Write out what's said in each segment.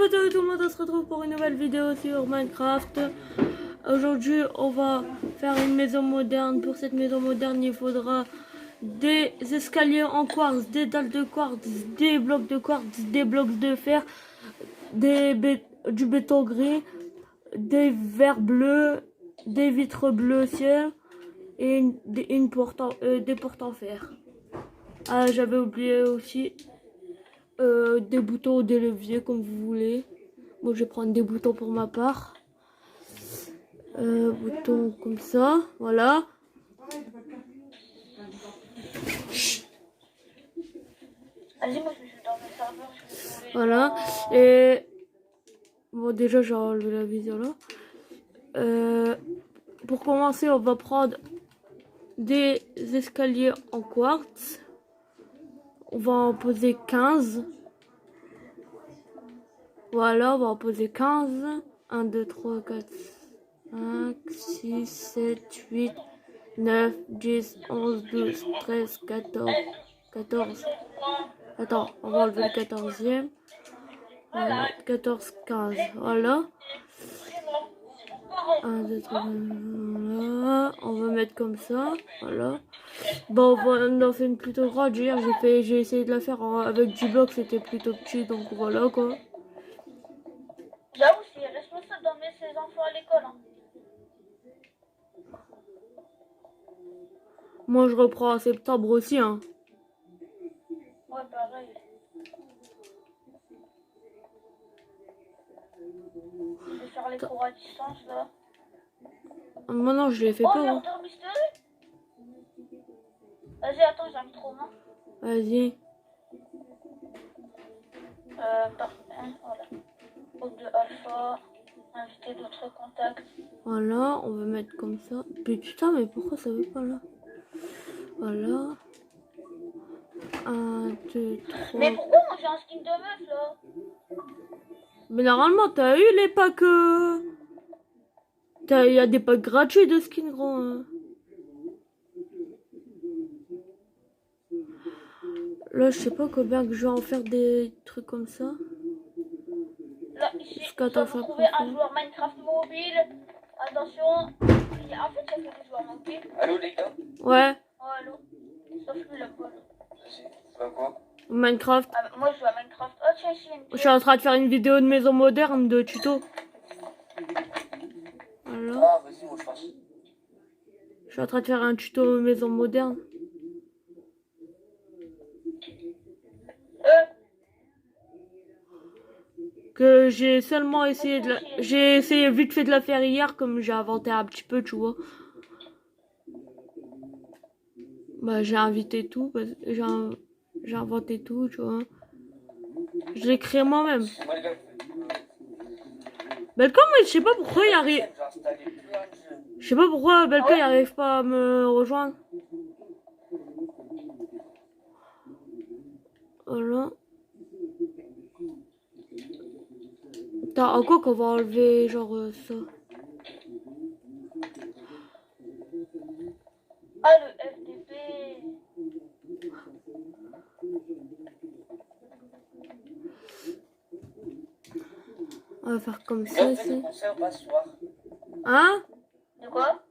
potes, tout le monde, on se retrouve pour une nouvelle vidéo sur Minecraft. Aujourd'hui, on va faire une maison moderne. Pour cette maison moderne, il faudra des escaliers en quartz, des dalles de quartz, des blocs de quartz, des blocs de fer, du béton gris, des verres bleus, des vitres bleues ciel et des portes en fer. Ah, j'avais oublié aussi des boutons ou des leviers comme vous voulez. Moi je vais prendre des boutons pour ma part. Boutons comme ça, voilà. Voilà. Et bon, déjà j'ai enlevé la vision là. Pour commencer, on va prendre des escaliers en quartz. On va en poser 15. Voilà, on va en poser 15. 1, 2, 3, 4, 5, 6, 7, 8, 9, 10, 11, 12, 13, 14, 14. Attends, on va enlever le 14e. Voilà, 14, 15. Voilà. 1, 2, 3, voilà. On va mettre comme ça. Voilà. Bon, on en fait une plutôt grande. Hier, j'ai essayé de la faire avec du bloc, c'était plutôt petit, donc voilà quoi. J'avoue, c'est responsable d'emmener ses enfants à l'école. Hein. Moi, je reprends en septembre aussi. Hein. Ouais, pareil. Je vais faire les cours à distance là. Maintenant, je les fais pas. Hein. Vas-y, attends, j'ai un trop main. Vas-y. Voilà. Groupe de alpha. Inviter d'autres contacts. Voilà, on va mettre comme ça. Mais putain, mais pourquoi ça veut pas là? Voilà. 1, 2, 3. Mais pourquoi moi j'ai un skin de meuf là? Mais normalement, t'as eu les packs. Il y a des packs gratuits de skins, gros. Hein. Là, je sais pas combien que je vais en faire des trucs comme ça. Là, ici, vous trouvez un joueur Minecraft mobile. Attention. En fait, il y a que des joueurs mobiles. Allô les gars? Ouais. Oh, allô. Sauf lui la balle. C'est pas quoi? Minecraft. Ah, moi je joue à Minecraft. Oh, tiens, ici, Je suis en train de faire une vidéo de maison moderne de tuto. Voilà. Ah, vas-y, moi je passe. Je suis en train de faire un tuto maison moderne. Que j'ai seulement essayé de la... J'ai essayé vite fait de la faire hier, comme j'ai inventé un petit peu, tu vois. Bah, j'ai invité tout, j'ai inventé tout, tu vois. Je l'ai créé moi-même. Belka, mais je sais pas pourquoi il arrive... Je sais pas pourquoi Belka il arrive pas à me rejoindre. Voilà. T'as encore qu'on va enlever genre ça. Ah, le FTP. On va faire comme ça ici. Le concert pas ce soir. Hein? De quoi?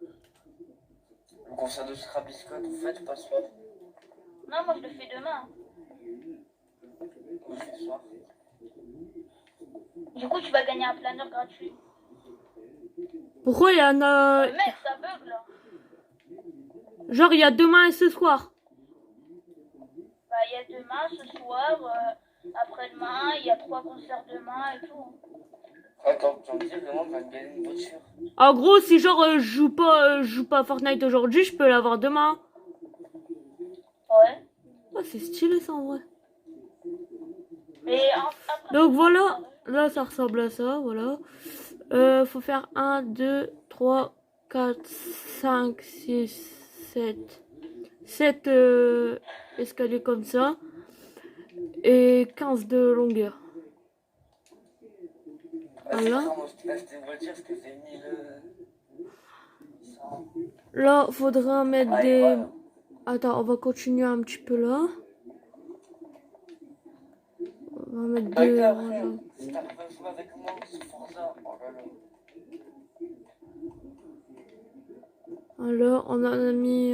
Le concert de Scrabble Scott, vous faites ou pas ce soir? Non, moi je le fais demain. Vous faites ce soir. Du coup, tu vas gagner un planeur gratuit. Pourquoi il y en a... Mec, ça bug là. Genre il y a demain et ce soir. Bah, il y a demain, ce soir, après-demain, il y a 3 concerts demain et tout. Attends, tu en dis vraiment qu'on va gagner une voiture? En gros, si genre je joue pas à Fortnite aujourd'hui, je peux l'avoir demain. Ouais. Oh, c'est stylé ça en vrai. Mais après, Donc voilà, là ça ressemble à ça, voilà. Faut faire 1, 2, 3, 4, 5, 6, 7. 7 escaliers comme ça. Et 15 de longueur. Voilà. Là, faudra mettre des... Attends, on va continuer un petit peu là. On va mettre Bah, deux après, oranges. si t'arrives à jouer avec moi sur Forza, oh là là. Alors, on en a mis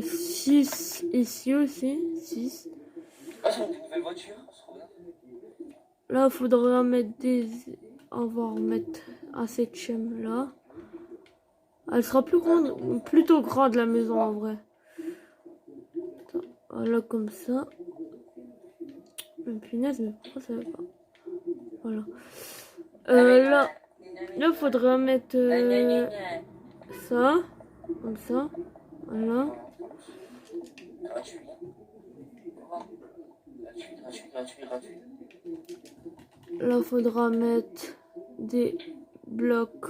6 ici aussi. 6. Ah, c'est une nouvelle voiture, c'est trop bien. Là, il faudrait en mettre des... On va en mettre un 7ème là. Elle sera plus grande, plutôt grande la maison en vrai. Attends, voilà comme ça. Une punaise, mais pourquoi ça va pas? Voilà. Là, il faudrait mettre ça, comme ça. Voilà. Gratuit. Gratuit. Là, il faudra mettre des blocs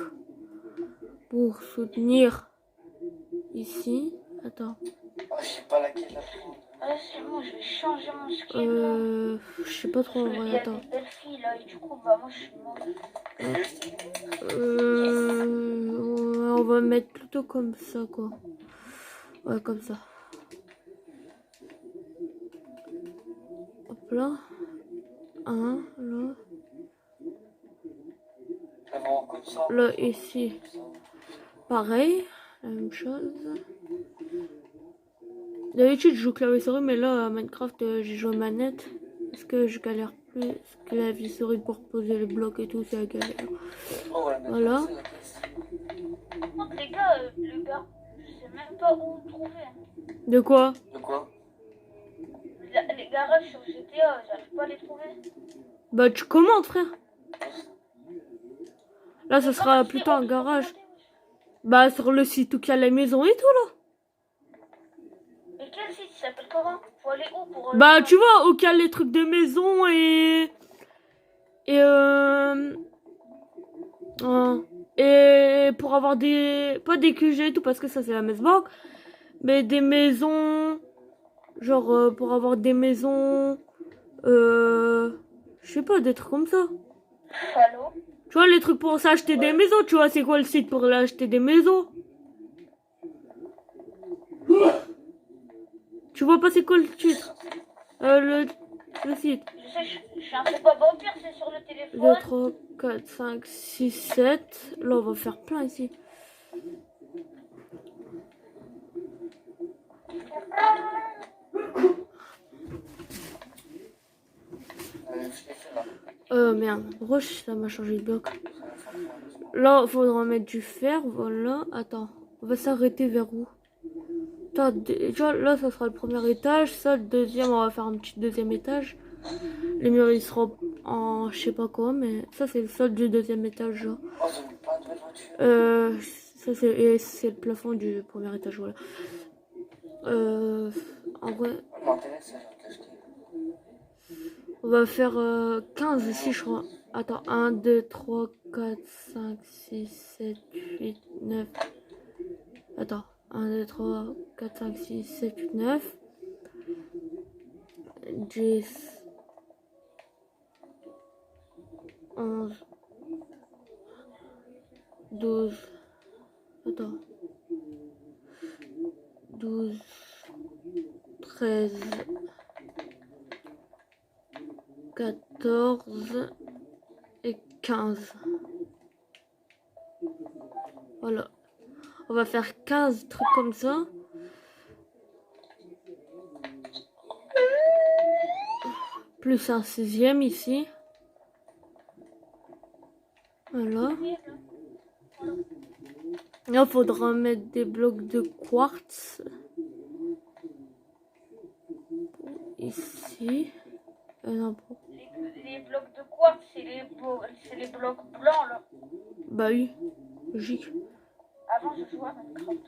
pour soutenir ici. Attends. Oh, je sais pas laquelle la prendre. Ah, c'est bon, je vais changer mon skin. Je sais pas trop en Il vrai, y a attends. des belles filles là, et du coup, bah, moi je suis mauvaise. On va mettre plutôt comme ça, quoi. Ouais, comme ça. Hop là. Un, là. Comme ça. Là, ici. Pareil. La même chose. D'habitude, je joue clavier souris, mais là, à Minecraft, j'ai joué manette. Parce que je galère plus. Clavier souris pour poser les blocs et tout, c'est la galère. Oh, ouais, Voilà. Par contre, les gars, je sais même pas où trouver. De quoi? De quoi? Les garages sur GTA, j'arrive pas à les trouver. Bah, tu commandes, frère. Là, ça sera Comment plutôt un on peut garage. commander, wesh? Bah, sur le site où il y a la maison et tout, là. Et quel site il s'appelle comment? Faut aller où pour. Bah, tu vois, où il y a les trucs de maison et... Et pour avoir des... Pas des QG et tout, parce que ça, c'est la Messbank. Mais des maisons... Genre, pour avoir des maisons... Je sais pas, des trucs comme ça. Allô? Tu vois, les trucs pour s'acheter des maisons, tu vois, c'est quoi le site pour acheter des maisons? Tu vois pas c'est quoi le titre? Le site. Je sais, je suis un peu pas vampire, c'est sur le 2, téléphone. 3, 4, 5, 6, 7. Là, on va faire plein ici. Merde. Roche, ça m'a changé de bloc. Là, il faudra mettre du fer, voilà. Attends, on va s'arrêter vers où? Attends, déjà, là, ça sera le premier étage. Ça, le deuxième, on va faire un petit deuxième étage. Les murs, ils seront en je sais pas quoi, mais ça, c'est le sol du deuxième étage, genre. Oh, j'ai mis pas de nouvelle voiture. Ça, c'est le plafond du premier étage, voilà. En vrai, M'intéresse, je vais t'acheter. on va faire 15 ici, je crois. Attends, 1, 2, 3, 4, 5, 6, 7, 8, 9. Attends, 1, 2, 3, 4, 5, 6, 7, 8, 9. 10, 11, 12. Attends. 12, 13, 14 et 15. Voilà. On va faire 15 trucs comme ça. Plus un 6e ici. Voilà. Là, il faudra mettre des blocs de quartz. Ici. Non, Les blocs de quartz, c'est les blocs blancs là. bah oui, logique. Avant, je jouais à Minecraft.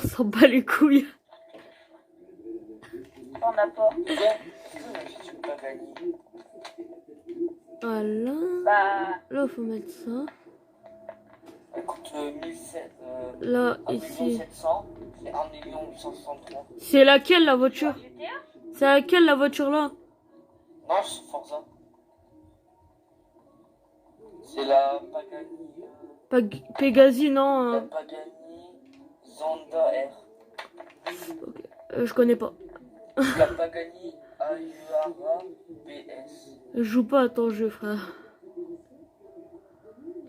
On s'en bat les couilles. On n'a pas. Tu peux pas gagner. Voilà. Bah, Là, il faut mettre ça. Elle coûte 1700. Là, 1 ici. 700. C'est 1 863. C'est laquelle la voiture? GTA? C'est laquelle la voiture là? Non, c'est Forza. C'est la Pagani. Pegasi, non. La Pagani Zonda R. Ok. Je connais pas. La Pagani Ayuara PS. Je joue pas à ton jeu, frère.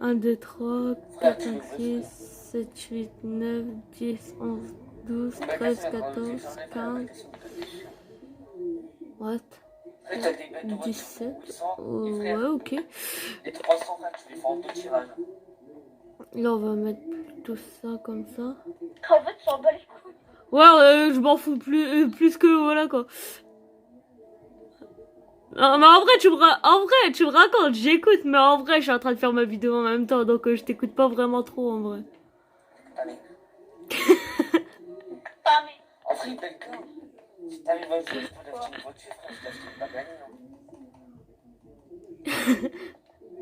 1, 2, 3, 4, 5, 6, 7, 8, 9, 10, 11, 12, 13, 14, 15. What? Après, t'as des bêtes de 17. voiture, Ouais, ok. Et 300 frères, tu les fais en 2 tirages. Là, on va mettre tout ça comme ça. En fait, tu s'en bats les couilles. Ouais, je m'en fous plus que voilà quoi. Non, mais en vrai, tu me racontes, j'écoute, mais en vrai, je suis en train de faire ma vidéo en même temps, donc je t'écoute pas vraiment trop en vrai. Allez. Ah, mais. En vrai, quelqu'un, si t'arrives à jouer, je peux t'acheter une voiture, frère, je t'achète une Pagani, non?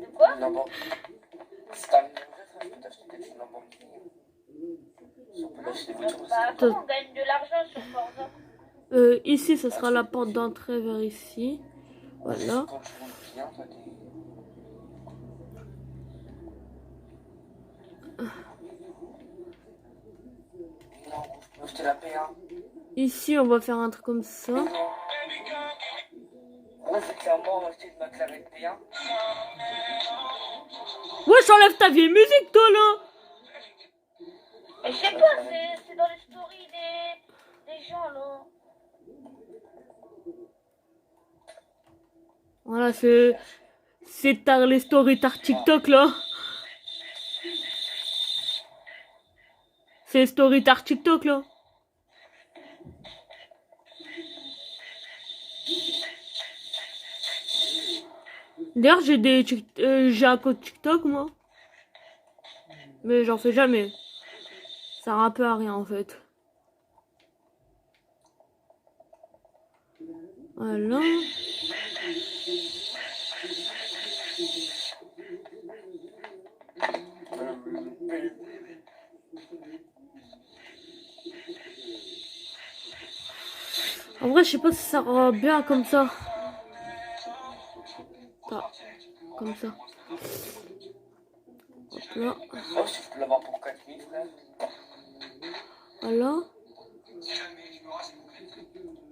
De quoi? Une Lamborghini. Si t'arrives à jouer, frère, je peux t'acheter peut-être une Lamborghini. Si on peut l'acheter des voitures aussi. Bah, comment on gagne de l'argent sur Forza? Ici, ce sera la porte d'entrée vers ici. Voilà. Quand tu roules bien, toi, t'es... Non, je peux acheter la P1. Ici, on va faire un truc comme ça. Ouais, c'est clairement acheter une McLaren P1. Ouais, j'enlève ta vieille musique, toi, là. Mais je sais pas, c'est dans les stories des gens là. Voilà, c'est tard les stories tard TikTok, là. C'est les stories tard TikTok, là. D'ailleurs, j'ai un code TikTok, moi. Mais j'en fais jamais. Ça sert un peu à rien, en fait. Voilà. En vrai, je sais pas si ça sera bien comme ça. Ah, comme ça. Hop là. Oh, si je peux l'avoir pour 4000, frère. Voilà.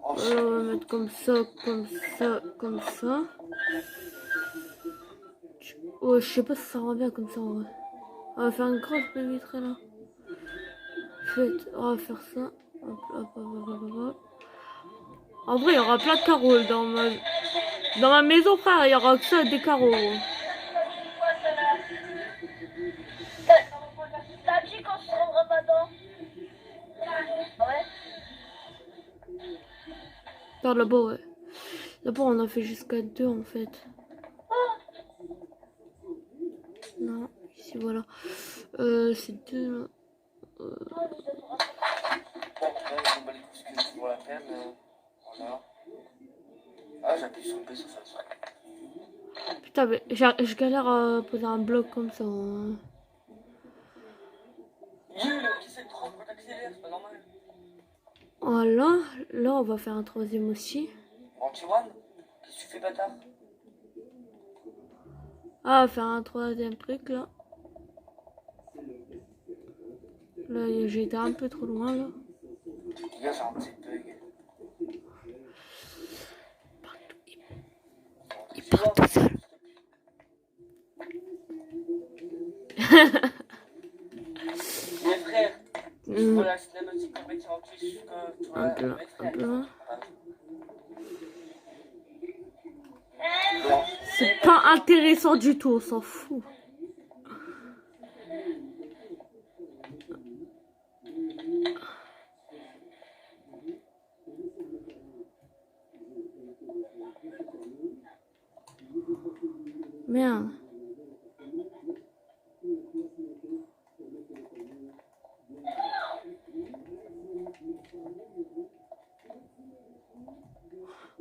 Oh, Voilà, on va mettre comme ça, comme ça, comme ça. Oh, je sais pas si ça rend bien comme ça, en vrai. On va faire une grosse baie vitrée là. On va faire ça. Hop, hop, hop, hop, hop, hop. En vrai, il y aura plein de carreaux dans ma maison, frère. Il y aura que ça, des carreaux. T'as dit quand ce sera le ramadan? Ouais. Regarde là-bas, ouais. Là-bas, on a fait jusqu'à 2 en fait. Non, ici, voilà. C'est 2. Bon, là, je m'en bats les couilles parce que c'est pour la peine. Voilà. Ah, j'appuie sur le PC, ça se fait. Putain, mais je galère à poser un bloc comme ça. Hein. Qui c'est le 30 quand t'accélères, c'est pas normal. Voilà. Là, on va faire un troisième aussi. Anti-one, qu'est-ce que tu fais, bâtard? Ah, on va faire un troisième truc là. Là, j'ai été un peu trop loin là. Les gars, j'ai un petit bug. Il part tout seul. Mes frères, je vois la cinématique en mettant en plus que tu vois, Un peu là, mes un frères. peu là. Bon, C'est pas intéressant du tout, on s'en fout. Merde.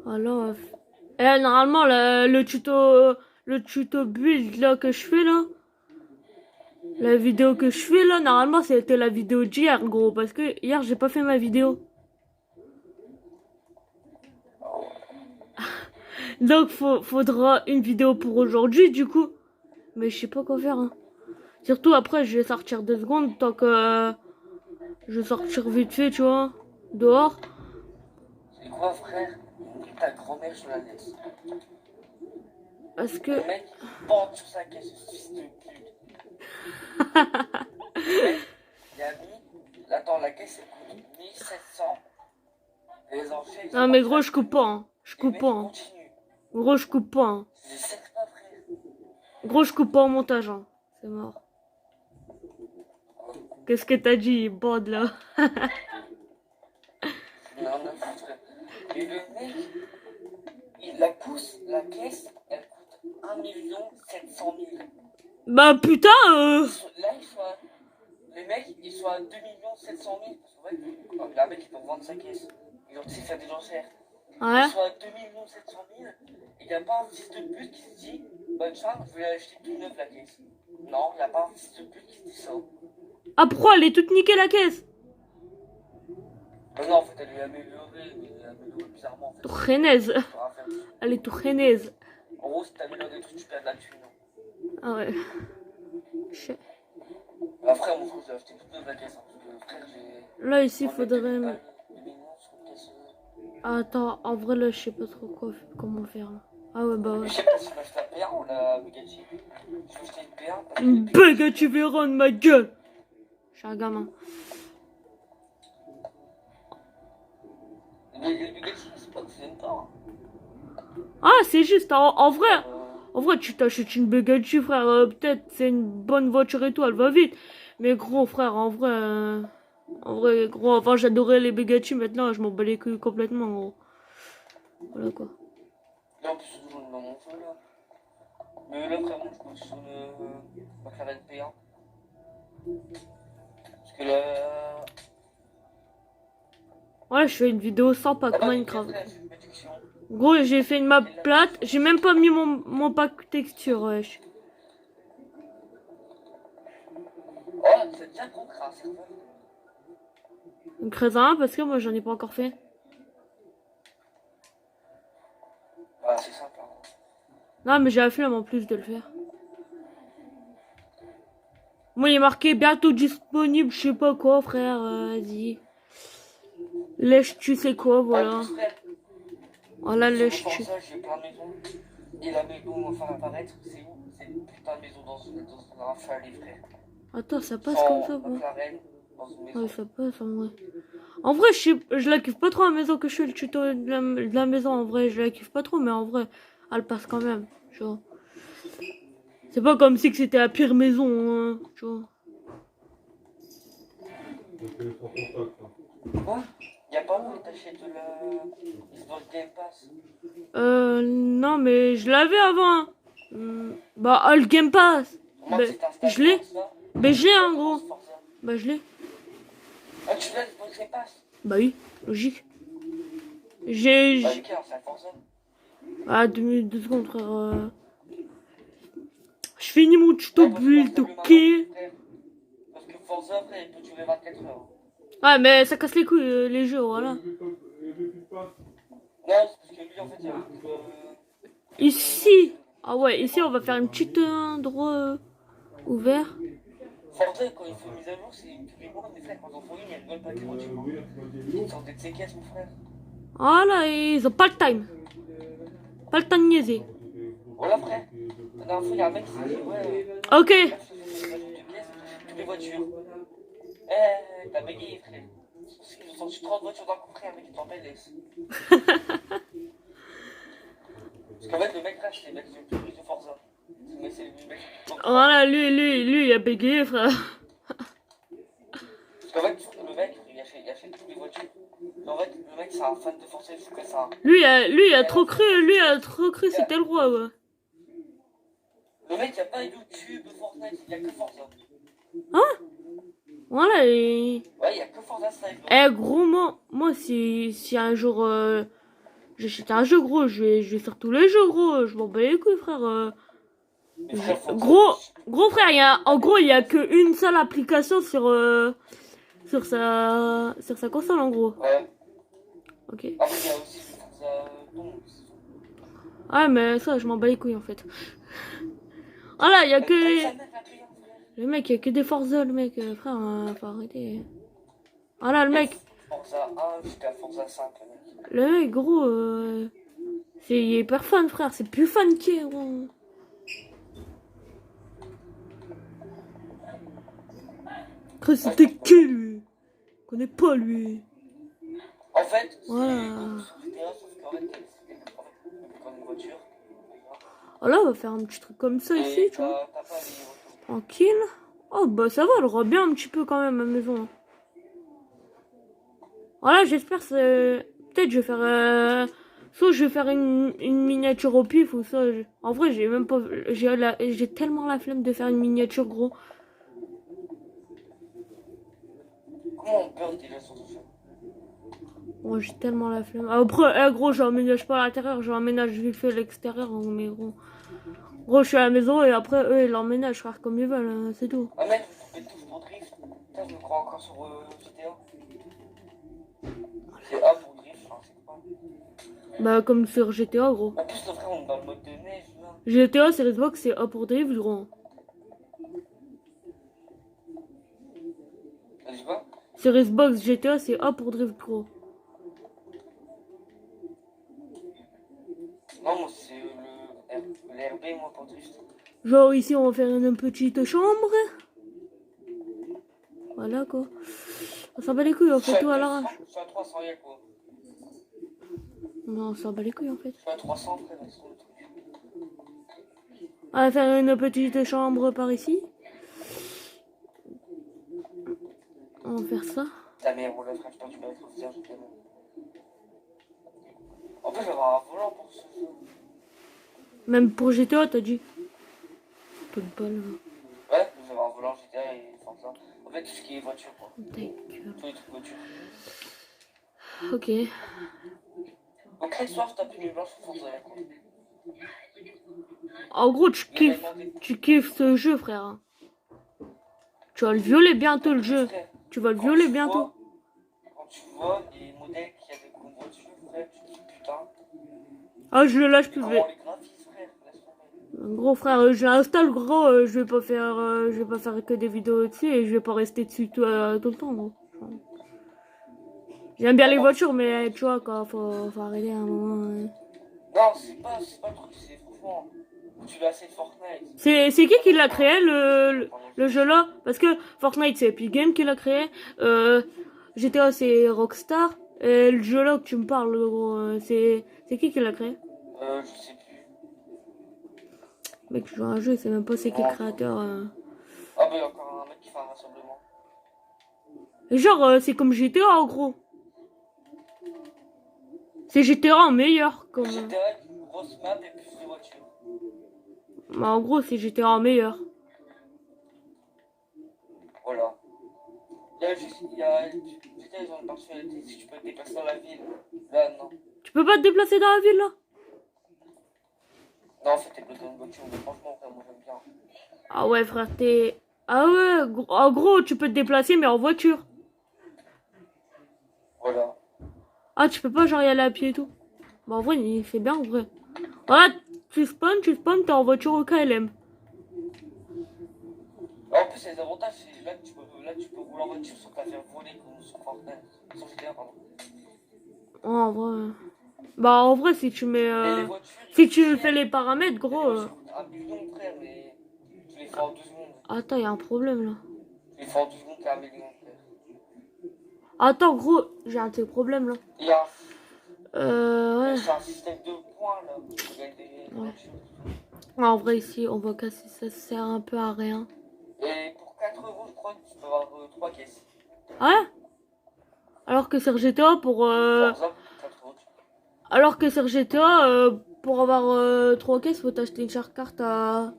Alors, normalement, le tuto build là que je fais là, la vidéo que je fais là, normalement c'était la vidéo d'hier, gros, parce que hier j'ai pas fait ma vidéo. Donc faudra une vidéo pour aujourd'hui du coup, mais je sais pas quoi faire. Hein. Surtout après je vais sortir 2 secondes tant que je vais sortir vite fait, tu vois, dehors. c'est quoi Toi, frère, nique ta grand-mère, je te la laisse. Parce que... Le mec, il porte sur sa caisse, ce fils de pute. Le mec, il a mis... Attends, la caisse, elle coûte 1700. Et les enchères, ils Non sont mais partis gros, à je coupe 2000. pas, hein. Je Et le coupe mec, pas, il hein. continue. Gros, je coupe pas, hein. Je sais pas, frère. Gros, je coupe pas au montage, hein. C'est mort. Qu'est-ce que t'as dit, bande là? Non, non, frère. Et le mec, il la pousse, la caisse, elle coûte 1 700 000. Bah putain, Là, les mecs, ils sont à 2 700 000. Parce qu'en fait, là, mec, ils peuvent vendre sa caisse. Ils ont fait des enchères. Ouais. Ils sont à 2 700 000. Et il n'y a pas un fils de pute qui se dit, bonne chance, je vais acheter tout neuf la caisse. Non, il n'y a pas un fils de pute qui se dit ça. Ah pourquoi elle est toute niquée la caisse? Mais non, en fait, elle est améliorée, mais elle est améliorée bizarrement. En fait. Tourrenaise. Ça va faire dessus. Elle est tourrenaise. En gros, si t'améliores des trucs, tu perds de la thune. Ah ouais. Je- Après, mon frère, j'ai acheté toute neuve la caisse. Hein, parce que, frère, j'ai. Là ici, J'en ai faudrait... 2000 balles, 2000 sur une caisse. Attends, en vrai là, je sais pas trop comment faire là. Ah ouais, bah ouais. Mais je sais pas si je m'achète la P1 ou la Bugatti. Je vais acheter une P1 parce que Une bague, tu verras de ma gueule. Je suis un gamin. les Bugatti, c'est pas que c'est une part. Ah, c'est juste, en vrai, tu t'achètes une Bugatti, frère. Peut-être c'est une bonne voiture et tout, elle va vite. Mais gros, frère, en vrai, gros, avant j'adorais les Bugatti, maintenant je m'en bats les couilles complètement, gros. Voilà quoi. Là, en plus, c'est toujours une maman folle, là. Mais là, vraiment, je compte sur le McLaren P1. Parce que là. Ouais, je fais une vidéo sans pack Ah, Minecraft. frère, j'ai une réduction. Gros, j'ai fait une map plate, j'ai même pas mis mon pack texture, wesh. Oh, c'est bien qu'on crée un serveur. Donc raisin parce que moi j'en ai pas encore fait. Voilà, c'est simple. Hein. Non, mais j'ai la flemme en plus de le faire. Moi, il est marqué bientôt disponible, je sais pas quoi, frère. Vas-y. Lèche, tu sais quoi, voilà. En plus, frère, Voilà, sur lèche, le tu. Forza, j'ai plein de maisons. Et la maison, enfin, apparaître, c'est où? C'est une putain de maison dans un chalet, frère. Attends, ça passe Sans comme ça, quoi. McLaren, dans une maison. Ouais, ça passe en vrai. En vrai, je la kiffe pas trop la maison que je fais le tuto de la maison. En vrai, je la kiffe pas trop, mais en vrai, elle passe quand même. Tu vois. C'est pas comme si que c'était la pire maison, hein, tu vois. Quoi? Y'a pas où t'achètes dans le Game Pass? Non, mais je l'avais avant. Bah, le Game Pass. Moi, Bah, si t'installes je l'ai. Forza, Bah, je l'ai, en gros. Forza. Bah, je l'ai. Ah, tu l'as dans le Game Pass? Bah oui, logique. J'ai... Bah, lequel, c'est un Forza? Ah, 2 secondes, frère. Je finis mon tuto Non, parce que build, Forza, ok. le frère, parce que Forza, après, il peut durer 24 heures. Ouais, mais ça casse les couilles, les jeux, voilà. Non, c'est parce que lui, en fait, il y a Ici. Ah ouais, ici, on va faire une petite endroit ouvert. Forza, quand il fait une mise à jour, c'est tous les mois, mes frères, quand ils en font une, il y a une bonne paquet voiture. Ils sortent de ses caisses, mon frère. Voilà, ils ont pas le time. Pas le temps de niaiser. Voilà, frère. La dernière fois, il y a un mec qui s'est dit, ouais, Ok. je fais une pièces, toutes les voitures. Eh, t'as bégayé, frère. Ils ont sorti 30 voitures d'un coup, frère, mec, il t'empêche, laisse. Parce qu'en fait, le mec, là, c'est le mec qui fait plus de Forza. Mais c'est le mec qui Voilà, lui, il a bégayé, frère. Parce qu'en fait, le mec, il achète toutes les voitures. Mais en fait, le mec, c'est un fan de Forza, il faut que ça. Lui, il a trop cru, c'était le roi, ouais. Le mec, il n'y a pas YouTube, Fortnite, il n'y a que Forza. Voilà, et... Ouais, il n'y a que Forza 5. Eh, gros, moi si un jour j'achète un jeu, gros, je vais faire tous les jeux, gros. Je m'en bats les couilles, frère. Gros, frère, il y a qu'une seule application sur sa console, en gros. Ouais. Ok. Après, il y a aussi le Forza Dom. Ouais, mais ça, je m'en bats les couilles, en fait. Voilà, il y a que... Le mec, il y a que des Forza, le mec. Frère, faut arrêter. Voilà, le mec. Forza 1 jusqu'à Forza 5, mec. Le mec, gros, c'est il est hyper fun, frère. C'est plus fun qu'est, gros. Après, c'était qui, lui? Je connais pas, lui. En fait, Voilà. c'est comme sur GTA, sauf qu'en fait, c'était comme une voiture. Oh là, on va faire un petit truc comme ça ici, Et tu vois. t'as pas les autos. Tranquille. Oh, bah ça va, elle aura bien un petit peu quand même, ma maison. Voilà, j'espère que peut-être je vais faire... Soit je vais faire une miniature au pif, ou ça... En vrai, j'ai même pas... J'ai tellement la flemme de faire une miniature, gros. Comment on perd déjà sur tout ça? Oh, j'ai tellement la flemme. Après, gros, j'emménage pas à l'intérieur, j'emménage vite fait l'extérieur, hein, mais gros... Gros, je suis à la maison et après, eux, ils l'emménagent, frère, comme ils veulent, hein, c'est tout. Ah mec, vous trouvez tous pour drift. Putain, je me crois encore sur GTA. C'est A pour drift, hein, c'est quoi? Bah, comme sur GTA, gros. En plus, le frère, on est dans le mode de neige, là. GTA, c'est Xbox, c'est A pour drift, gros. Je sais pas. Sur Xbox, GTA, c'est A pour drift, gros. Non, moi, c'est l'RB, moi, pour drift. Genre, ici, on va faire une petite chambre. Voilà, quoi. On s'en bat les couilles, on fait tout à l'arrache. Je suis à 300, y'a quoi? Non, on s'en bat les couilles, en fait. Je suis à 300, frère, sur le truc. On va faire une petite chambre par ici. On va faire ça. Ta mère, on l'a frère, putain, tu vas être fier, je t'aime. En plus, je vais avoir un volant pour ce jeu. Même pour GTA, t'as dit. Peu de bol. Ouais, je vais avoir un volant GTA et Forza. En fait, tout ce qui est voiture, quoi. Ta gueule. Tous les trucs voiture. Ok. Donc, quel soir, je tape une blanche sur Forza, quoi. En gros, tu kiffes ce jeu, frère. Tu vas le violer bientôt, le jeu. Tu vas le violer bientôt. Quand tu vois les modèles qu'il y avait comme voiture, frère, tu te dis putain. Ah, je le lâche Et plus. comment les graphismes, frère, laisse tomber. Gros frère, je l'installe, gros. Je vais pas faire que des vidéos dessus et je vais pas rester dessus tout le temps, gros. J'aime bien les voitures, mais tu vois, quand faut arrêter à un moment. Non, c'est pas le truc, c'est franchement. Tu l'as assez de Fortnite. C'est qui l'a créé, le jeu là? Parce que Fortnite, c'est Epic Games qui l'a créé. GTA, c'est Rockstar. Et le jeu là que tu me parles, gros, c'est qui l'a créé? Je sais plus. Mec, je joue à un jeu, c'est même pas c'est qui le créateur. Ah, bah, il y a encore un mec qui fait un rassemblement. Et genre, c'est comme GTA en gros. C'est GTA en meilleur. Comme... GTA, une grosse map et plus de voitures. Bah, en gros, c'est GTA en meilleur. Voilà. Il y a juste. GTA, ils ont une particularité, si tu peux te déplacer dans la ville. Là, non. Tu peux pas te déplacer dans la ville là? Non, en fait, t'es bloqué dans une voiture, mais franchement, frère, moi j'aime bien. Ah ouais, frère, t'es. Ah ouais, en gros, tu peux te déplacer, mais en voiture. Voilà. Ah, tu peux pas genre y aller à pied et tout. Bah, en vrai, c'est bien en vrai. Voilà, tu spawns, t'es en voiture au KLM. En plus, les avantages, c'est là que tu peux rouler en voiture sans te la faire voler comme sur Fortnite. Sur GTA, pardon. En vrai. Bah, en vrai, si tu mets. Et les voitures. Si tu fais les paramètres, Les gros. voitures coûtent 1 million, frère, mais tu les fais en 2 secondes. Attends, y a un problème là. Tu les fais en 2 secondes, t'es 1 million, frère. Attends, gros, j'ai un petit problème là. Il y a Ouais. c'est un système de points là. Il y a des voitures. En vrai, ici, on voit que ça sert un peu à rien. Et pour 4 euros, je crois que tu peux avoir 3 caisses. Ouais. Alors que sur GTA, pour. Forza, 4 euros, tu peux. Alors que sur GTA, pour avoir 3 caisses, faut t'acheter une charte carte à.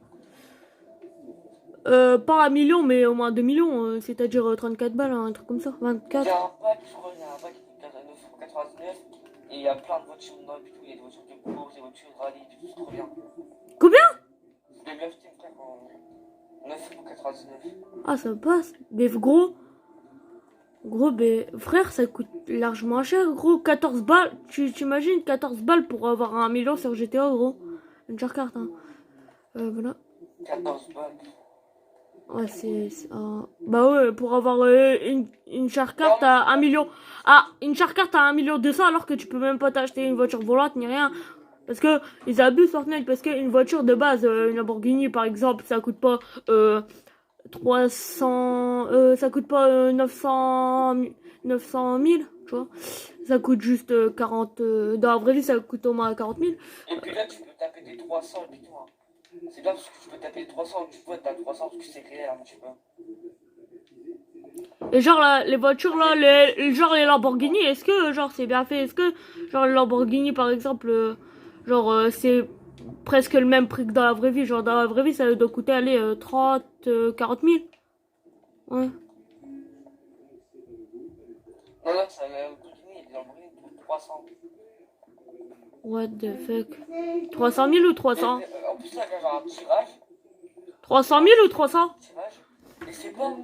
Pas 1 million, mais au moins 2 millions, c'est-à-dire 34 balles, hein, un truc comme ça, Il y 24. a un pack, je crois, il y a un pack qui coûte 9,99 et il y a plein de voitures dedans et tout. Il y a des voitures de course, des voitures de rallye, tout, c'est trop bien. Combien? Je l'ai bien acheté, frère, en 9,99. Ah, ça passe. Mais gros, frère, ça coûte largement cher, gros. 14 balles, tu t'imagines 14 balles pour avoir 1 million sur GTA, gros. Une charte carte, hein. Voilà. 14 balles. Ouais, bah ouais, pour avoir une char carte à 1 million. Ah, une char carte à 1 million 200 alors que tu peux même pas t'acheter une voiture volante ni rien. Parce que ils abusent Fortnite. Parce qu'une voiture de base, une Lamborghini par exemple, ça coûte pas 300. Ça coûte pas 900 000, tu vois. Ça coûte juste 40. Dans la vraie vie, ça coûte au moins 40 000. Et puis là, tu peux taper des 300 et puis toi. C'est pas parce que tu peux taper des 300 que tu peux t'as 300 parce que c'est réel, tu vois. Et genre les voitures là, genre les Lamborghini, est-ce que genre c'est bien fait? Est-ce que genre les Lamborghini par exemple, c'est presque le même prix que dans la vraie vie? Genre dans la vraie vie ça doit coûter aller 30, 40 000. Ouais. Non, là, ça a Lamborghini, les Lamborghini coûtent 300. What the fuck? 300 000 ou 300? En plus, là, il y a genre un tirage. 300 000 ou 300? Tirage. Et c'est pas.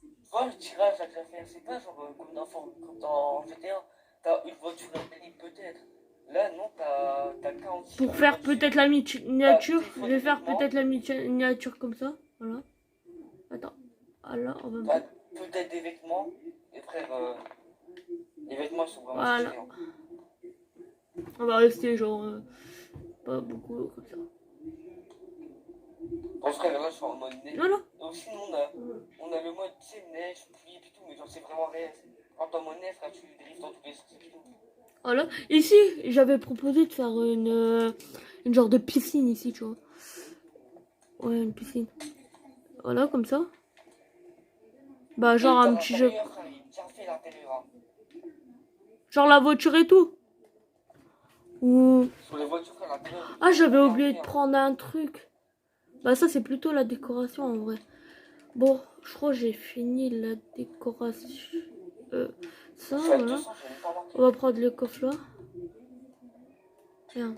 Tu vois, le tirage à faire, c'est pas genre comme dans GTA. T'as une voiture à peut-être. Là, non, t'as 46. Pour faire peut-être la miniature, je vais faire peut-être la miniature comme ça. Voilà. Attends. Alors, on va. Peut-être des vêtements. Et frère, les vêtements ils sont vraiment Voilà. stylés, hein. On va rester genre pas beaucoup comme ça. Bon, frère, là, je suis en mode neige. Voilà. Aussi, nous, on a le mode, tu sais, neige, pluie et tout, mais genre, c'est vraiment réel. Quand t'es en mode neige, frère, tu drifts dans tous les sens et tout. Voilà. Ici, j'avais proposé de faire une genre de piscine ici, tu vois. Ouais, une piscine. Voilà, comme ça. Bah, genre un petit jeu. Frère, il est bien fait l'intérieur, hein. Genre la voiture et tout. Ou... Sur les voitures, frère, l'intérieur. Ah, j'avais oublié de prendre un truc. Bah, ça, c'est plutôt la décoration en vrai. Bon, je crois que j'ai fini la décoration. Ça, voilà. On va prendre le coffre là. Tiens.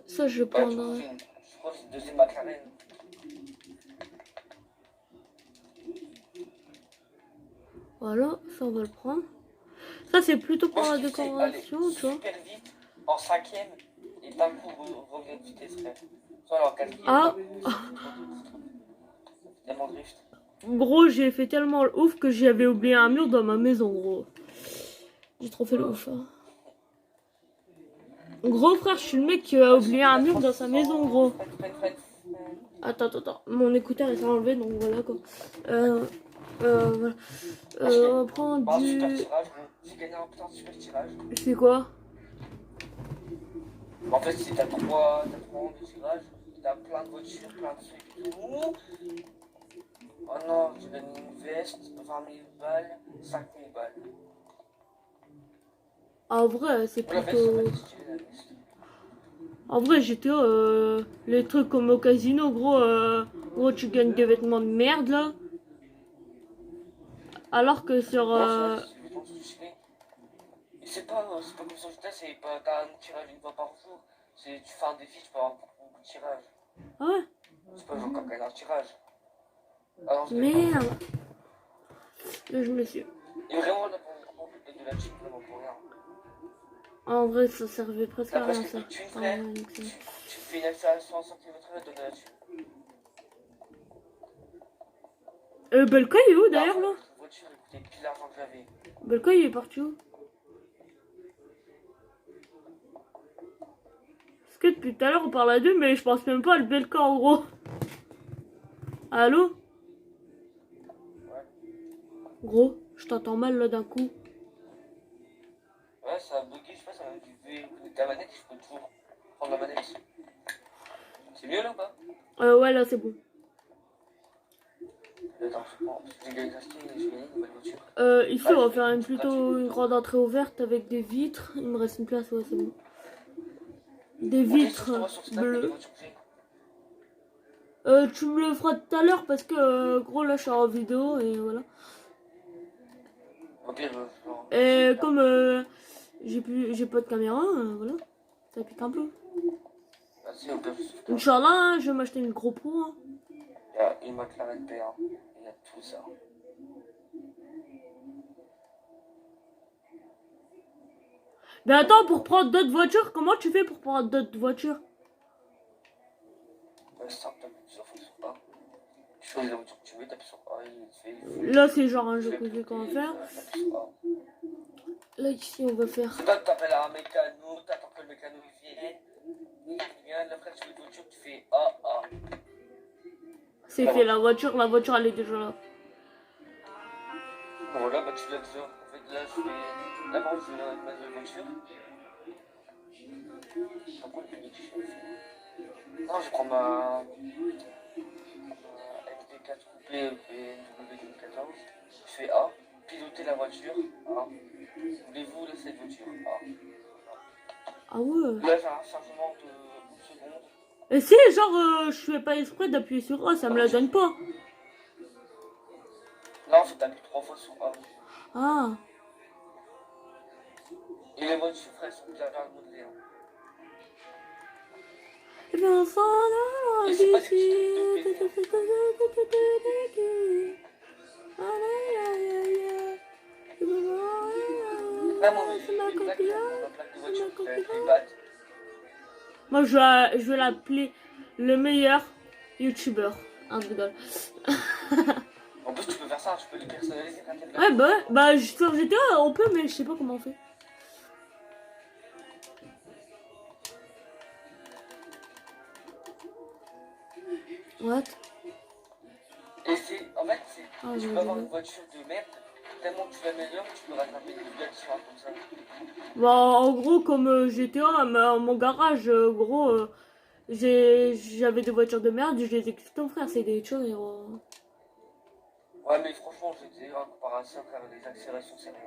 Ça, je le prendrai. Je crois que c'est le deuxième McLaren. Voilà, ça, on va le prendre. Ça, c'est plutôt pour Moi, la je kiffe, décoration, aller tu vois. super vite, en cinquième, et d'un coup, revient de vitesse, frère. Soit alors quatrième. Ah. Tellement drift. Gros, j'ai fait tellement le ouf que j'avais oublié un mur dans ma maison, gros. J'ai trop fait le ouf. Hein. Gros frère, je suis le mec qui a oublié un mur dans sa maison, gros. Attends. Mon écouteur il s'est enlevé, donc voilà quoi. Voilà. On va prendre du... Super tirage, j'ai gagné un putain de super tirage. C'est quoi? En fait, c'est t'as 3 rangs de tirage, t'as plein de voitures, plein de trucs et tout. Oh non, j'ai gagné une veste, 20 000 balles, 5 000 balles. En vrai, c'est La veste, ça plutôt... va être stylé, la veste. En vrai, GTA, les trucs comme au casino, gros, tu gagnes des vêtements de merde là. Alors que sur. C'est pas comme sur GTA, c'est pas t'as un tirage une fois par jour. C'est tu fais un défi, tu peux avoir beaucoup de tirages. Ah ouais? C'est pas genre comme gagner un tirage. Alors, Merde! Là, je me suis. Et vraiment, là, pour de la chip, vraiment pour rien. En vrai, ça servait presque à Là, rien parce que ça. tu Ah, frère, ouais, tu fais une installation en centimètres de la chip. Belka il est où d'ailleurs là? La voiture, elle coûtait plus d'argent que j'avais. Belka il est parti où? Parce que depuis tout à l'heure on parle à deux, mais je pense même pas à le Belka en gros. Allô? Ouais. Gros, je t'entends mal là d'un coup. Ouais, ça a bugué, je sais pas, ça a dû connecter ta manette, je peux toujours prendre la manette. C'est mieux là ou pas? Ouais, là c'est bon. Attends, je prends, parce que j'ai gagné une nouvelle voiture. Ici on va faire plutôt une grande entrée ouverte avec des vitres. Il me reste une place, ouais, c'est bon. Des vitres bleues. Tu me le feras tout à l'heure parce que gros là je suis en vidéo et voilà. Ok, Et comme j'ai pas de caméra, voilà, ça pique un peu. Vas-y, au pire, Inch'Allah, hein, je vais m'acheter une GoPro. Hein. il y a une McLaren P1, il y a tout ça. Mais attends, pour prendre d'autres voitures, comment tu fais pour prendre d'autres voitures? Ouais, ça, t'as plusieurs fonctions pas. Tu choisis la voiture que tu veux, t'appuies sur A, Là, c'est genre un jeu que j'ai qu'on va faire. t'appuies sur A. Là, ici, on va faire. C'est pas que t'appelles un mécano, t'attends que le mécano vienne. Il vient, là, après, tu fais une voiture, tu fais A, A. C'est fait, la voiture, elle est déjà là. Bon, là, bah, tu l'as déjà. En fait, là, je vais. D'abord, je vais mettre ma nouvelle voiture. Pourquoi il est chiant? Non, je prends ma MD4 coupée BMW 2014. Je fais A. Piloter la voiture. A. Voulez-vous laisser cette voiture? A. Ah ouais. Là, j'ai un changement de 1 seconde. Et si, genre, je fais pas exprès d'appuyer sur A, ça me la donne pas. Là, en fait, t'appuies 3 fois sur A. Ah. Et les voitures fraîches sont bien modelées. Hein. Et bien, enfin, Et c'est pas des petits trucs de Là, moi, j'ai une plaque de voiture qui s'appelle Playbat. Moi, je vais l'appeler le meilleur youtubeur. Un rigole. En plus, tu peux faire ça, tu peux les personnaliser quand t'es Ouais, bah, sur GTA, on peut, mais je sais pas comment on fait. What? Et c'est, en fait, Ah, tu je peux vois. avoir une voiture de merde, tellement que tu l'améliores, tu peux rattraper des blagues qui sont comme ça. Bah, en gros, comme GTA, mon garage, gros, j'avais des voitures de merde, je les ai customisées, frère, c'est des choses. Ouais, mais franchement, j'étais en comparaison avec les accélérations, c'est rien.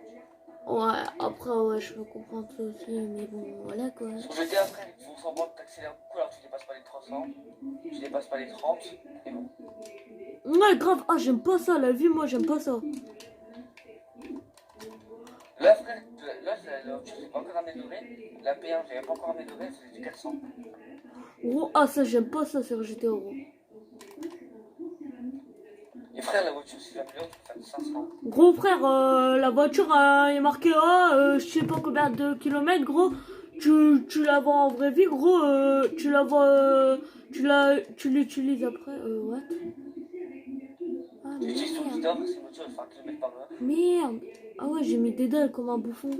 Ouais, après, ouais, je peux comprendre ça aussi, mais bon, voilà quoi. Sur GTA, après, ils font semblant que t'accélères beaucoup alors que tu dépasses pas les 300, tu dépasses pas les 30, et bon. Ouais, grave, ah, j'aime pas ça, la vie, moi, j'aime pas ça. Là, frère, là, la voiture, j'ai pas encore amélioré. La P1, j'ai pas encore amélioré, c'est du 400. Gros, ah, ça, j'aime pas ça sur GTA, gros. Et frère, la voiture, si tu l'améliores, tu peux faire du 500. Gros frère, la voiture est marquée je sais pas combien de kilomètres, gros. Tu la vois en vraie vie, gros. Tu la vois, tu l'utilises après. What? Ah Tu utilises ton guidon, merde. parce que la voiture, elle fait 1 km par heure. Merde. Ah ouais, j'ai mis des dalles comme un bouffon.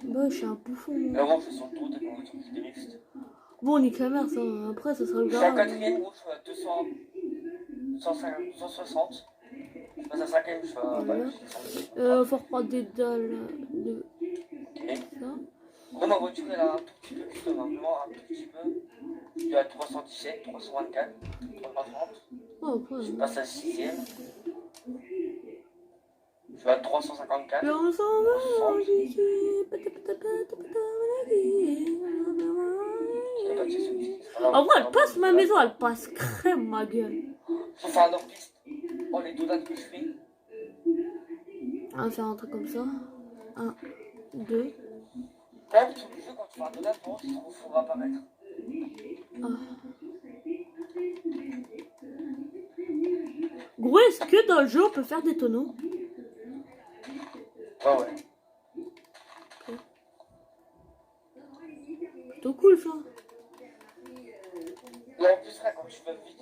Bah, je suis un bouffon. Et Moi. avant, je suis sur le tour avec ma voiture qui est mixte. Bon, nique la mère, ça. Après, ça sera le Je suis en garage. quatrième, gros, je suis à 200, 160. Je passe à 5ème, je suis à. Bah, Voilà. je suis Faut reprendre des dalles de Ok. ça. Bon, ma voiture, elle a un tout petit peu custom, hein, vraiment un tout petit peu. Je suis à 317, 324, 330. Oh, après. Je passe à 6ème. Je suis à 354. Et on s'en va 360. d'ici. C'est pas de soucis. En vrai, elle passe ma maison, elle passe crème ma gueule. Sauf un hors-piste. Oh, les deux dates que je fais. On va faire un truc comme ça. 1, 2. Quand même, sur le jeu, quand tu fais un donate, bon, c'est trop fort à apparaître. Ah. Gros, est-ce que dans le jeu on peut faire des tonneaux? Ouais, ouais. C'est cool ça. Et en plus, frère, quand tu vas vite,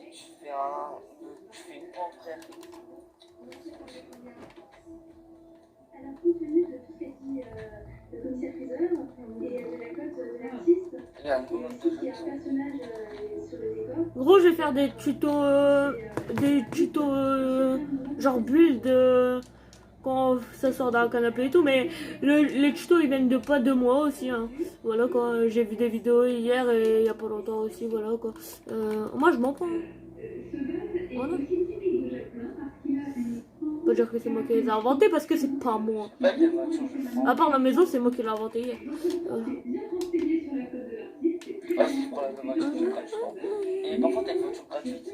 tu fais une pente, frère. Alors, compte tenu de tout ce qu'a dit le commissaire-priseur et de la cote de l'artiste, Il y a un moment de il y a un personnage sur le décor. Gros, je vais faire des tutos genre build quand ça sort d'un canapé et tout, mais les tutos ils viennent de pas de moi aussi. Hein. Voilà quoi, j'ai vu des vidéos hier et il y a pas longtemps aussi, voilà quoi. Moi je m'en prends. Voilà. Pas dire que c'est moi qui les ai inventés parce que c'est pas moi. Pas bien, voiture, je prends. À part la maison, c'est moi qui l'ai inventé hier. Ah, si je prends la voiture, je gratuitement. Et parfois, t'as une voiture gratuite.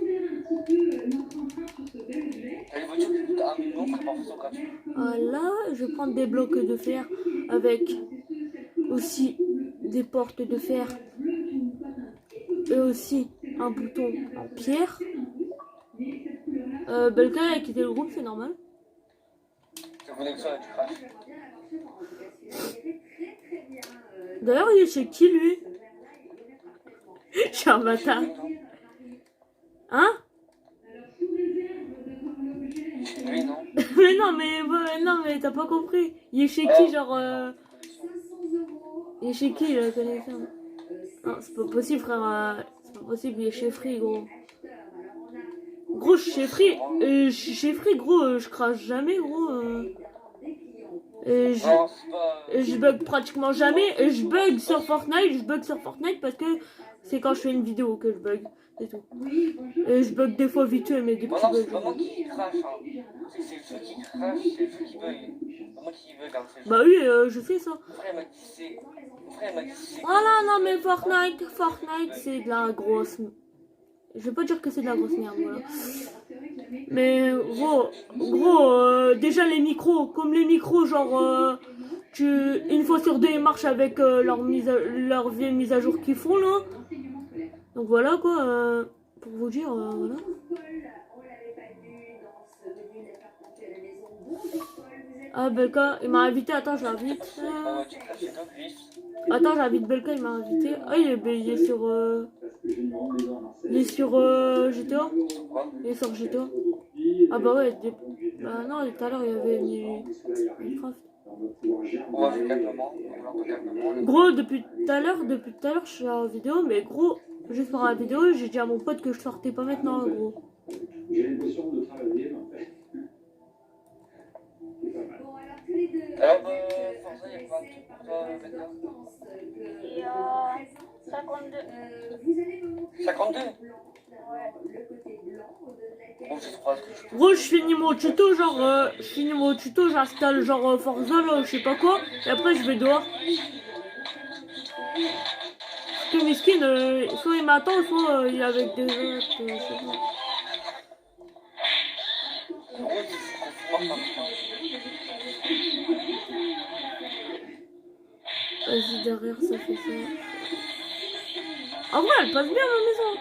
T'as une voiture qui coûte 1 million, qui parfois sont gratuites. Voilà, je vais prendre des blocs de fer avec aussi des portes de fer et aussi un bouton en pierre. Belka a quitté le groupe, c'est normal. Ta connexion est du crash. D'ailleurs, il est chez qui lui? Je suis un bâtard. Hein? Lui, non. non, mais t'as pas compris. Il est chez qui, genre. Il est chez qui, la connexion? Non, c'est pas possible, frère. C'est pas possible, il est chez Free, gros. Gros, je suis chez Free. Je suis chez Free, gros. Je crache jamais, gros. Non, c'est pas. Je bug pratiquement jamais. Je bug sur Fortnite. Je bug sur Fortnite parce que c'est quand je fais une vidéo que je bug. C'est tout. Je bug des fois vite fait, mais des Bon, petits non, bugs. c'est pas moi qui crache. Hein. C'est le jeu qui crache, c'est le jeu qui bug. C'est pas moi qui bug. Hein, c'est le jeu. Bah oui, je fais ça. Mon frère m'a dit c'est. Mon frère m'a dit c'est. Voilà, non, mais Fortnite, c'est de la grosse. Je vais pas dire que c'est de la grosse merde, voilà. Mais gros, déjà les micros, comme les micros, genre, une fois sur deux, ils marchent avec leur vieille mise à jour qu'ils font là. Donc voilà quoi, pour vous dire, voilà. Ah, Belka, il m'a invité, attends, je l'invite. Tu craches deux glitch. Attends, j'invite Belka, il m'a invité. Ah, il est sur. Il est sur GTA. Quoi? Il est sur GTA. Ah bah ouais, bah non, tout à l'heure il y avait Minecraft. On va jouer calmement. On va jouer calmement. Gros, depuis tout à l'heure, je suis en vidéo, mais gros, juste pour la vidéo, j'ai dit à mon pote que je sortais pas maintenant, gros. J'ai l'impression de travailler, mais en fait. Alors, Forza, il y a pas de truc pour toi, Becca? Et 52. 52? Ouais. Bon, j'ai 3 trucs. Gros, je finis mon tuto, j'installe genre Forza là, je sais pas quoi, et après je vais dehors. Parce que Miskin, soit il m'attend, soit il est avec des autres, je sais pas. En gros, c'est confinement par contre. Vas-y, derrière, ça fait ça. En vrai, elle passe bien ma maison.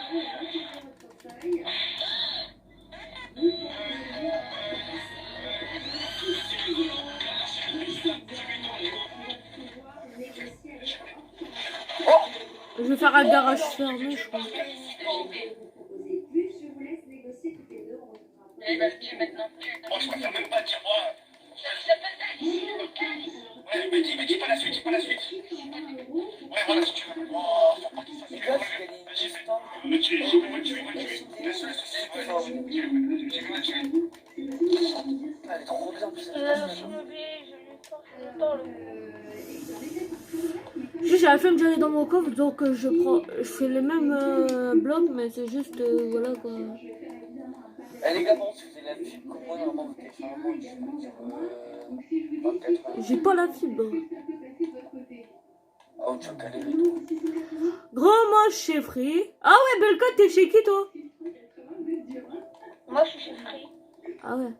Je vais faire un garage fermé, je crois. Il va se dire maintenant. Oh, je préfère même pas dire moi. Ouais, mais dis pas la suite, dis pas la suite. Ouais, voilà, si tu veux. Oh, faut pas qu'il fasse Les gars, tu gagnes une liste, hein. Il va me tuer, il va me tuer, il va me tuer. Laisse-le, laisse-le. Elle est trop bien, plus Je l'ai oublié, je l'ai pas fait longtemps le. Juste, j'ai la flemme d'y aller dans mon coffre, donc je fais les mêmes blocs, mais c'est juste, voilà quoi. Eh les gars, bon, si vous avez la pub, comme moi, normalement, vous téléchargez un mot, je peux dire 24 heures. J'ai pas la fibre. Ah, tu vas galérer, toi. Gros, moi, je suis chez Free. Ah ouais, Belka, t'es chez qui, toi? Moi, je suis chez Free. Ah ouais.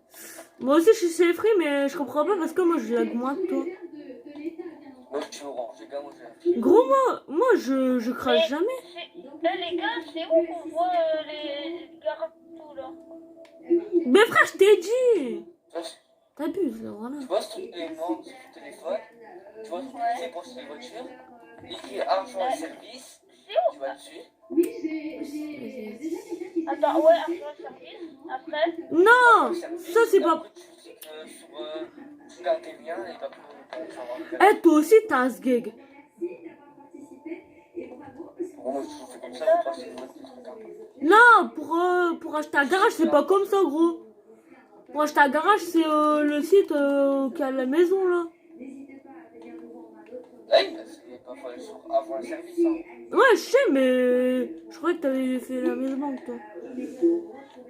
Moi aussi, je suis chez Free, mais je comprends pas parce que moi, je lag moins que toi. Moi, je suis orange, les gars, moi, j'ai la pub. Gros, moi, je crache jamais. Les gars, c'est où qu'on voit les garages tout là? Mais frère, je t'ai dit. Tu T'abuses, là, voilà. vois ce truc d'élément sur ton téléphone, tu vois ce que c'est pour acheter les voitures, écrit argent et services, tu vas dessus. Attends, ouais, argent service. Après, Non, Service, ça, c'est et pas... après, tu cliques sur tu gardes tes liens et bah, Eh, toi aussi, t'as un sgeg. bon, moi, je fais comme ça, pour acheter des trucs. Non, pour acheter un garage, c'est pas comme ça, gros. Pour acheter un garage, c'est le site qui a la maison, là. Ouais, mais c'est pas faut aller sur avant le service, hein. Ouais, je sais, mais je croyais que t'avais fait la maison, toi.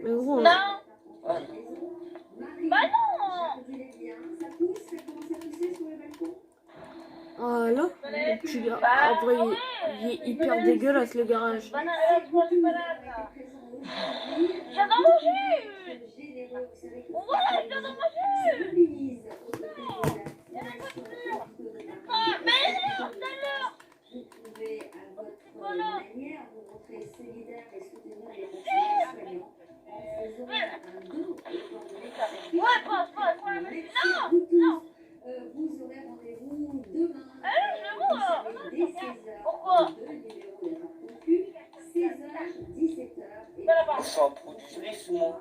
Mais gros... non. Ouais. Bah non. Ah là, en vrai, il est hyper dégueulasse, le garage. Banane, trois bananes. J'en ai mangé une. Ouais, j'en ai mangé une. Ah, mais non, tout à l'heure. Voilà. Ouais, passe, la machine. Non, non. Vous aurez rendez-vous demain. Je le vois. Pourquoi? doucement.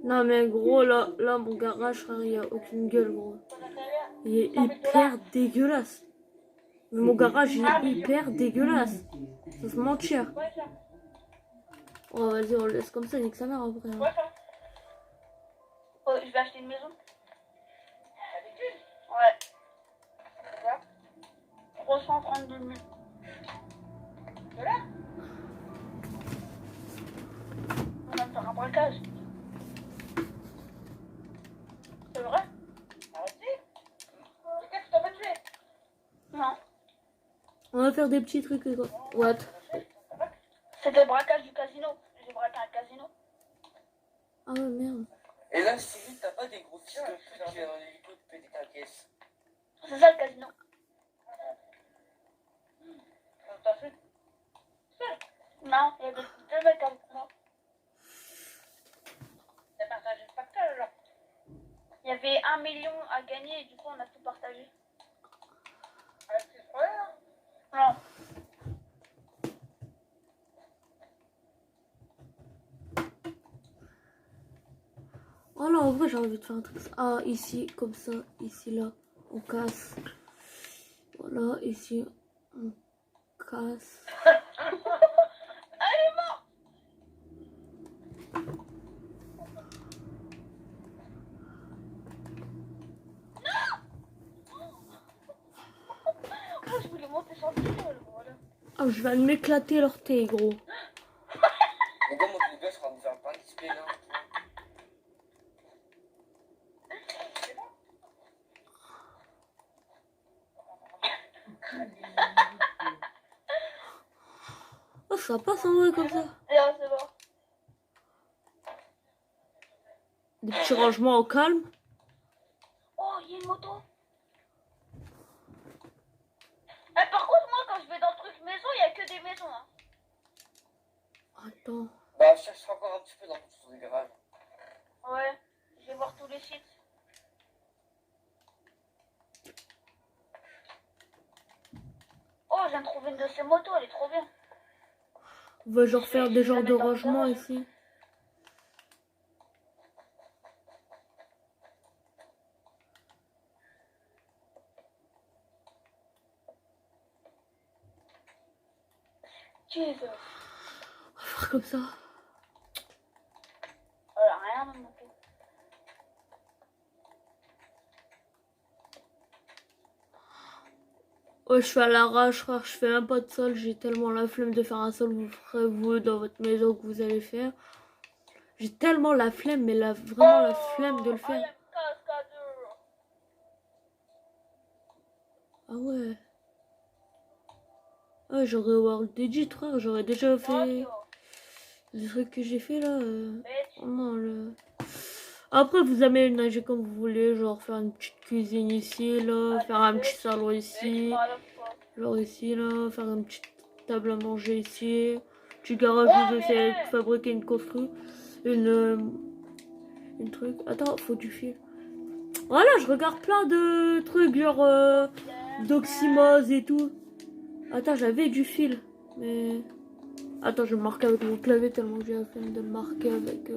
Non mais gros, là mon garage, frère, il y a aucune gueule, gros. Il est Ça fait hyper dégueulasse. Mais mon garage, il est hyper dégueulasse. Ça se mentir. Ouais, ça. Oh, vas-y, on le laisse comme ça, nique sa mère après. Hein. Ouais, ça. Oh, je vais acheter une maison. D'habitude. Ouais. C'est ça. 332 000. De là. On va me faire un braquage. C'est vrai? Arrêtez. Qu'est-ce que t'as pas tué? Non. On va faire des petits trucs, quoi. What? C'était le braquage du casino. J'ai braqué un casino. Ah ouais, merde. Et là, Sylvie, t'as pas des gros fils de pute qui viennent en hélico de péter ta caisse. C'est ça le casino. T'as fait? Non, il y a deux mecs avec moi. T'as partagé le partage là. Il y avait 1 million à gagner et du coup on a tout partagé. Avec tes frères? Non. Oh là, en vrai, j'ai envie de faire un truc. Ah, ici, comme ça. Ici, là. On casse. Voilà, ici. On casse. Elle est morte. Oh, je voulais monter sur le sol, voilà. Ah, je vais m'éclater l'orteil, gros. Mais dans mon gars, je serai en train de faire plein de displays là. Oh, ça passe en vrai comme ça. Et là, c'est bon. Des petits rangements au calme. Oh, il y a une moto. Eh, par contre, moi, quand je vais dans le truc maison, il n'y a que des maisons. Hein. Attends. Bah, je cherche encore un petit peu dans le garage. Ouais, je vais voir tous les sites. Oh, je viens de trouver une de ces motos, elle est trop bien. On va genre faire des Je vais genres la de mettre dans le rangements garage. ici. Jesus. On va faire comme ça. Elle a rien à me manquer. Ouais, je fais à l'arrache, frère. Je fais même pas de sol. J'ai tellement la flemme de faire un sol. Vous ferez vous dans votre maison que vous allez faire. J'ai tellement la flemme, mais vraiment la flemme de le faire. Ah ouais. Ouais, j'aurais World Digit, frère. J'aurais déjà fait les trucs que j'ai fait là. Oh non, le... Après, vous aménagez comme vous voulez. Genre faire une petite cuisine ici, là. Faire un petit salon ici. Genre ici, là. Faire une petite table à manger ici. Petit garage où vous essayez de fabriquer une construction. Une truc. Attends, faut du fil. Voilà, je regarde plein de trucs, genre d'oxymose et tout. Attends, j'avais du fil. Mais. Attends, je vais marquer avec mon clavier tellement que j'ai la flemme de le marquer avec.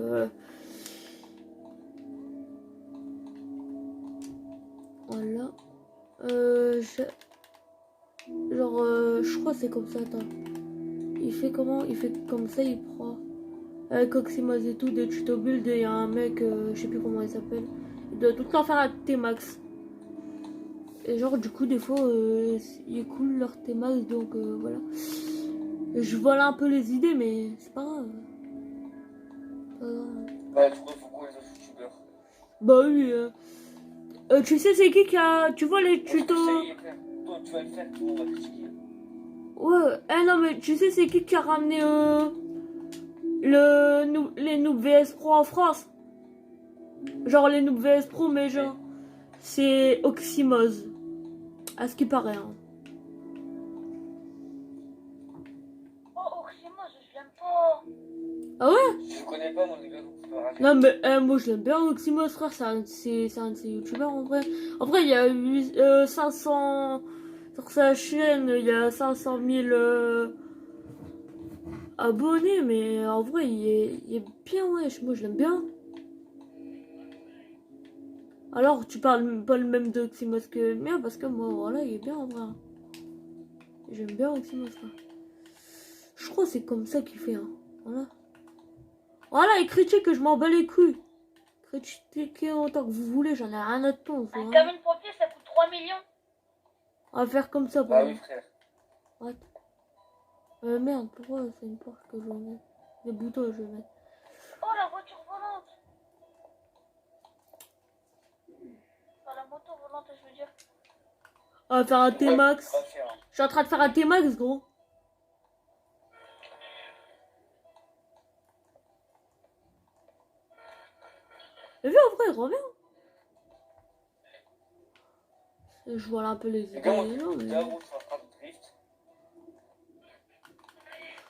Voilà. Genre, je crois que c'est comme ça, attends. Il fait comment? Il fait comme ça, il prend. Avec Oxymose et tout, des tutos build, il y a un mec, je sais plus comment il s'appelle. Il doit tout le temps faire un T-Max. Et genre, du coup, des fois, il est cool leur T-Max, donc voilà. Et je vole un peu les idées, mais c'est pas grave. Pas grave. Bah, du coup, il faut qu'on les a youtubeurs. Bah oui, tu sais, c'est qui a. Tu vois les tutos. Toi, tu vas le faire, tout le monde va critiquer. Ouais, non, mais tu sais, c'est qui a ramené les Noob VS Pro en France? Genre les Noob VS Pro, mais genre. C'est Oxymose. À ce qui paraît, hein. Oh, Oxymose, je l'aime pas. Ah ouais? Je connais pas, mon gars, donc c'est pas grave. Non, mais moi je l'aime bien, Oxymose, frère. C'est un de ses youtubeurs en vrai. En vrai, il y a eu 500. Sur sa chaîne, il y a 500 000 abonné, mais en vrai, il est bien, wesh. Moi, je l'aime bien. Alors, tu parles pas le même de Oxymos que le mien, parce que moi, voilà, il est bien, en vrai. J'aime bien Oxymos, là. Je crois que c'est comme ça qu'il fait, hein. Voilà. Voilà, et critiquez, je m'en bats les couilles. Critiquez autant que vous voulez, j'en ai rien à ton. Un cabine pompier, ça coûte 3 millions. On va faire comme ça, pour Bah oui, frère. What? Merde, pourquoi c'est une porte que je vais mettre? Des boutons, je vais mettre. Oh, la voiture volante. Enfin, la moto volante, je veux dire. On va faire un Ouais, T-Max. on va faire, hein. Je suis en train de faire un T-Max, gros. T'as vu, en vrai, il revient. Je vois là un peu les idées. Et comment Non, mais... là, on sera en train de drift.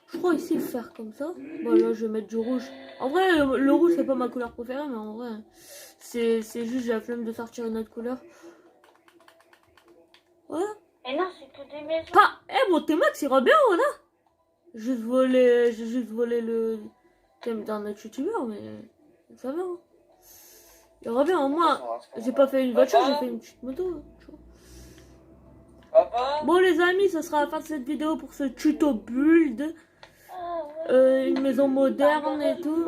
Je crois ici faire comme ça. Bon, là, je vais mettre du rouge. En vrai, le rouge, c'est pas ma couleur préférée, mais en vrai, c'est juste j'ai la flemme de sortir une autre couleur. Voilà. Et non, c'est que des maisons. Pas. Eh, mon T-Max, il revient, voilà. J'ai juste volé le thème d'un autre youtubeur, mais ça va. Hein. Il revient, au moins. J'ai pas fait une voiture, j'ai fait une petite moto. Hein, tu vois. Papa? Bon, les amis, ce sera la fin de cette vidéo pour ce tuto build. Ah, ouais. Une maison moderne et tout.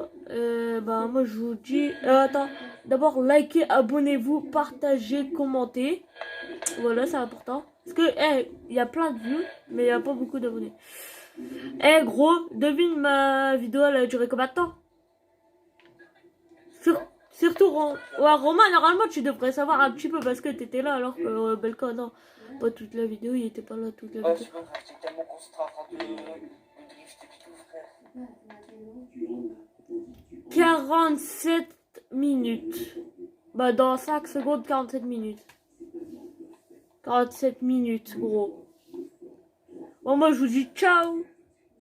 Bah, moi, je vous dis. Attends. D'abord, likez, abonnez-vous, partagez, commentez. Voilà, c'est important. Parce que, il y a plein de vues, mais il n'y a pas beaucoup d'abonnés. Gros, devine ma vidéo, elle a duré combien de temps? Surtout, Romain, normalement, tu devrais savoir un petit peu parce que t'étais là, alors que Belka, non. Pas toute la vidéo, il était pas là toute la Ouais, vidéo. c'est pas grave, j'étais tellement concentré en train de drift et tout, frère. 47 minutes. Bah, dans 5 secondes, 47 minutes. 47 minutes, gros. Bon, moi, je vous dis ciao.